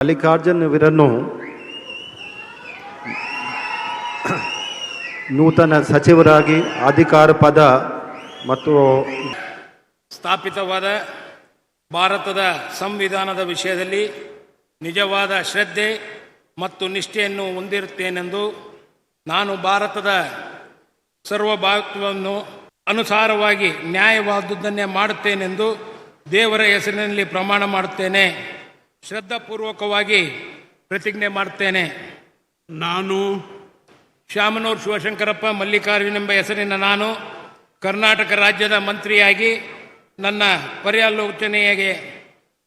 ಮಲ್ಲಿಕಾರ್ಜುನ್ ಇವರನ್ನು ನೂತನ ಸಚಿವರಾಗಿ ಅಧಿಕಾರ ಪದ ಮತ್ತು ಸ್ಥಾಪಿತವಾದ ಭಾರತದ ಸಂವಿಧಾನದ ವಿಷಯದಲ್ಲಿ ನಿಜವಾದ ಶ್ರದ್ಧೆ ಮತ್ತು ನಿಷ್ಠೆಯನ್ನು ಹೊಂದಿರುತ್ತೇನೆಂದು ನಾನು ಭಾರತದ ಸಾರ್ವಭೌಮತ್ವವನ್ನು ಅನುಸಾರವಾಗಿ ನ್ಯಾಯವಾದುದನ್ನೇ ಮಾಡುತ್ತೇನೆಂದು ದೇವರ ಹೆಸರಿನಲ್ಲಿ ಪ್ರಮಾಣ ಮಾಡುತ್ತೇನೆ. ಶ್ರದ್ಧಾಪೂರ್ವಕವಾಗಿ ಪ್ರತಿಜ್ಞೆ ಮಾಡುತ್ತೇನೆ. ನಾನು ಶಾಮನೂರು ಶಿವಶಂಕರಪ್ಪ ಮಲ್ಲಿಕಾರ್ಜುನ್ ಎಂಬ ಹೆಸರಿನ ನಾನು ಕರ್ನಾಟಕ ರಾಜ್ಯದ ಮಂತ್ರಿಯಾಗಿ ನನ್ನ ಪರ್ಯಾಲೋಚನೆಗೆ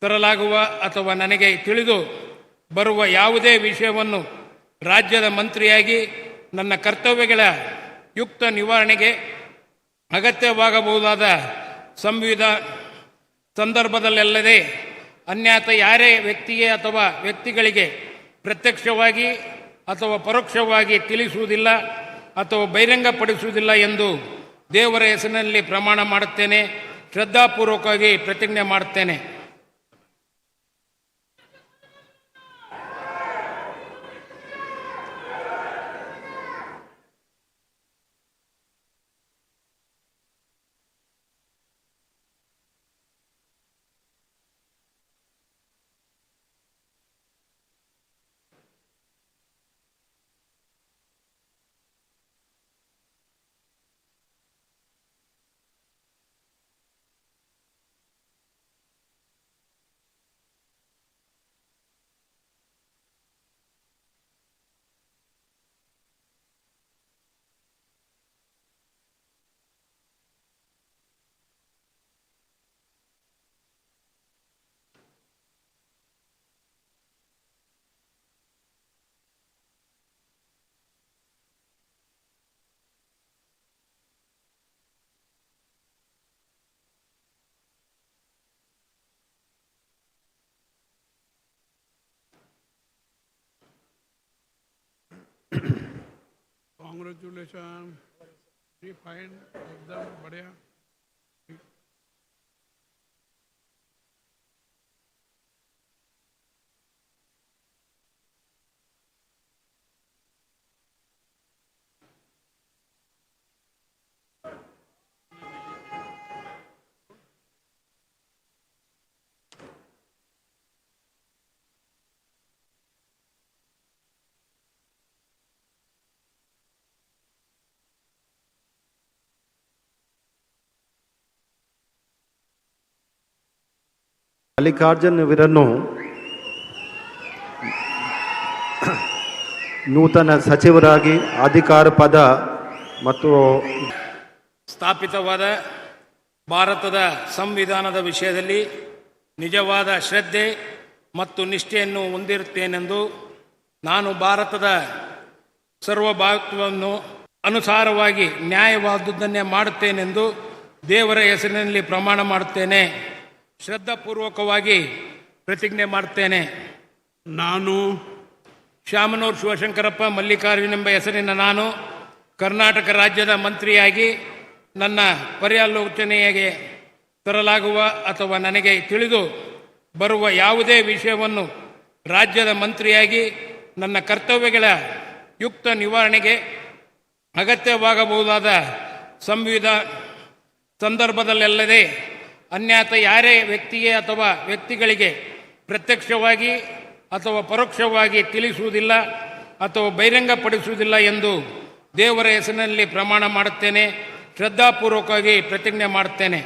ತರಲಾಗುವ ಅಥವಾ ನನಗೆ ತಿಳಿದು ಬರುವ ಯಾವುದೇ ವಿಷಯವನ್ನು ರಾಜ್ಯದ ಮಂತ್ರಿಯಾಗಿ ನನ್ನ ಕರ್ತವ್ಯಗಳ ಯುಕ್ತ ನಿವಾರಣೆಗೆ ಅಗತ್ಯವಾಗಬಹುದಾದ ಸಂದರ್ಭದಲ್ಲದೆ ಅನ್ಯಥ ಯಾರೇ ವ್ಯಕ್ತಿಗೆ ಅಥವಾ ವ್ಯಕ್ತಿಗಳಿಗೆ ಪ್ರತ್ಯಕ್ಷವಾಗಿ ಅಥವಾ ಪರೋಕ್ಷವಾಗಿ ತಿಳಿಸುವುದಿಲ್ಲ ಅಥವಾ ಬಹಿರಂಗಪಡಿಸುವುದಿಲ್ಲ ಎಂದು ದೇವರ ಹೆಸರಿನಲ್ಲಿ ಪ್ರಮಾಣ ಮಾಡುತ್ತೇನೆ. ಶ್ರದ್ಧಾಪೂರ್ವಕವಾಗಿ ಪ್ರತಿಜ್ಞೆ ಮಾಡುತ್ತೇನೆ. Congratulations. We find एकदम बढ़िया. ಮಲ್ಲಿಕಾರ್ಜುನ್ ಇವರನ್ನು ನೂತನ ಸಚಿವರಾಗಿ ಅಧಿಕಾರ ಪದ ಮತ್ತು ಸ್ಥಾಪಿತವಾದ ಭಾರತದ ಸಂವಿಧಾನದ ವಿಷಯದಲ್ಲಿ ನಿಜವಾದ ಶ್ರದ್ಧೆ ಮತ್ತು ನಿಷ್ಠೆಯನ್ನು ಹೊಂದಿರುತ್ತೇನೆಂದು ನಾನು ಭಾರತದ ಸಾರ್ವಭೌಮತ್ವವನ್ನು ಅನುಸಾರವಾಗಿ ನ್ಯಾಯವಾದುದನ್ನೇ ಮಾಡುತ್ತೇನೆಂದು ದೇವರ ಹೆಸರಿನಲ್ಲಿ ಪ್ರಮಾಣ ಮಾಡುತ್ತೇನೆ. ಶ್ರದ್ಧಾಪೂರ್ವಕವಾಗಿ ಪ್ರತಿಜ್ಞೆ ಮಾಡುತ್ತೇನೆ. ನಾನು ಶಾಮನೂರು ಶಿವಶಂಕರಪ್ಪ ಮಲ್ಲಿಕಾರ್ಜುನ್ ಎಂಬ ಹೆಸರಿನ ನಾನು ಕರ್ನಾಟಕ ರಾಜ್ಯದ ಮಂತ್ರಿಯಾಗಿ ನನ್ನ ಪರ್ಯಾಲೋಚನೆಗೆ ತರಲಾಗುವ ಅಥವಾ ನನಗೆ ತಿಳಿದು ಬರುವ ಯಾವುದೇ ವಿಷಯವನ್ನು ರಾಜ್ಯದ ಮಂತ್ರಿಯಾಗಿ ನನ್ನ ಕರ್ತವ್ಯಗಳ ಯುಕ್ತ ನಿವಾರಣೆಗೆ ಅಗತ್ಯವಾಗಬಹುದಾದ ಸಂದರ್ಭದಲ್ಲದೆ ಅನ್ಯಥ ಯಾರೇ ವ್ಯಕ್ತಿಗೆ ಅಥವಾ ವ್ಯಕ್ತಿಗಳಿಗೆ ಪ್ರತ್ಯಕ್ಷವಾಗಿ ಅಥವಾ ಪರೋಕ್ಷವಾಗಿ ತಿಳಿಸುವುದಿಲ್ಲ ಅಥವಾ ಬಹಿರಂಗಪಡಿಸುವುದಿಲ್ಲ ಎಂದು ದೇವರ ಹೆಸರಿನಲ್ಲಿ ಪ್ರಮಾಣ ಮಾಡುತ್ತೇನೆ. ಶ್ರದ್ಧಾಪೂರ್ವಕವಾಗಿ ಪ್ರತಿಜ್ಞೆ ಮಾಡುತ್ತೇನೆ.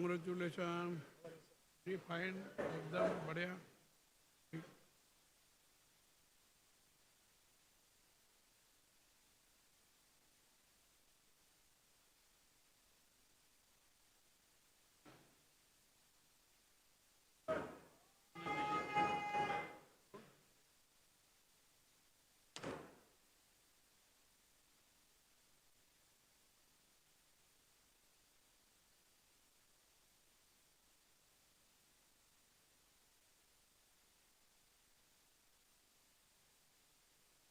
Congratulations. We find एकदम बढ़िया.